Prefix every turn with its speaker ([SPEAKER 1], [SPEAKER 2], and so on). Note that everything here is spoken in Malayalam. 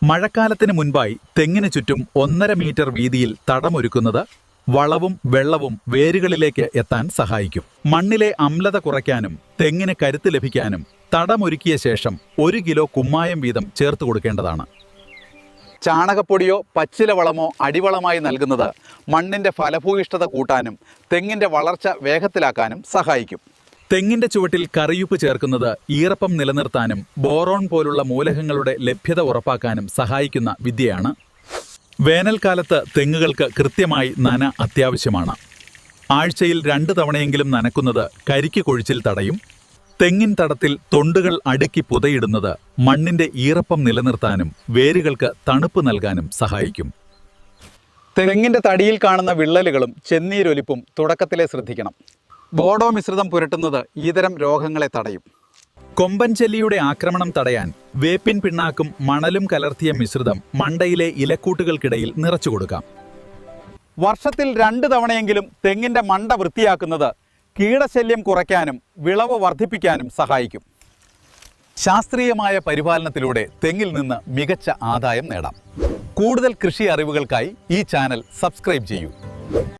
[SPEAKER 1] മഴക്കാലത്തിന് മുൻപായി തെങ്ങിന് ചുറ്റും 1.5 മീറ്റർ വീതിയിൽ തടമൊരുക്കുന്നത് വളവും വെള്ളവും വേരുകളിലേക്ക് എത്താൻ സഹായിക്കും. മണ്ണിലെ അമ്ലത കുറയ്ക്കാനും തെങ്ങിന് കരുത്ത് ലഭിക്കാനും തടമൊരുക്കിയ ശേഷം 1 കിലോ കുമ്മായം വീതം ചേർത്ത് കൊടുക്കേണ്ടതാണ്. ചാണകപ്പൊടിയോ പച്ചില വളമോ അടിവളമായി നൽകുന്നത് മണ്ണിൻ്റെ ഫലഭൂയിഷ്ഠത കൂട്ടാനും തെങ്ങിൻ്റെ വളർച്ച വേഗത്തിലാക്കാനും സഹായിക്കും. തെങ്ങിൻ്റെ ചുവട്ടിൽ കറിയുപ്പ് ചേർക്കുന്നത് ഈർപ്പം നിലനിർത്താനും ബോറോൺ പോലുള്ള മൂലകങ്ങളുടെ ലഭ്യത ഉറപ്പാക്കാനും സഹായിക്കുന്ന വിദ്യയാണ്. വേനൽക്കാലത്ത് തെങ്ങുകൾക്ക് കൃത്യമായി നന അത്യാവശ്യമാണ്. ആഴ്ചയിൽ 2 തവണയെങ്കിലും നനക്കുന്നത് കരിക്ക് കൊഴിച്ചിൽ തടയും. തെങ്ങിൻ തടത്തിൽ തൊണ്ടുകൾ അടുക്കി പുതയിടുന്നത് മണ്ണിൻ്റെ ഈർപ്പം നിലനിർത്താനും വേരുകൾക്ക് തണുപ്പ് നൽകാനും സഹായിക്കും. തെങ്ങിൻ്റെ തടിയിൽ കാണുന്ന വിള്ളലുകളും ചെന്നീരൊലിപ്പും തുടക്കത്തിലെ ശ്രദ്ധിക്കണം. ബോഡോ മിശ്രിതം പുരട്ടുന്നത് ഈതരം രോഗങ്ങളെ തടയും. കൊമ്പൻ ചെല്ലിയുടെ ആക്രമണം തടയാൻ വേപ്പിൻ പിണ്ണാക്കും മണലും കലർത്തിയ മിശ്രിതം മണ്ടയിലെ ഇലക്കൂട്ടുകൾക്കിടയിൽ നിറച്ചു കൊടുക്കാം. വർഷത്തിൽ 2 തവണയെങ്കിലും തെങ്ങിൻ്റെ മണ്ട വൃത്തിയാക്കുന്നത് കീടശല്യം കുറയ്ക്കാനും വിളവ് വർദ്ധിപ്പിക്കാനും സഹായിക്കും. ശാസ്ത്രീയമായ പരിപാലനത്തിലൂടെ തെങ്ങിൽ നിന്ന് മികച്ച ആദായം നേടാം. കൂടുതൽ കൃഷി അറിവുകൾക്കായി ഈ ചാനൽ സബ്സ്ക്രൈബ് ചെയ്യൂ.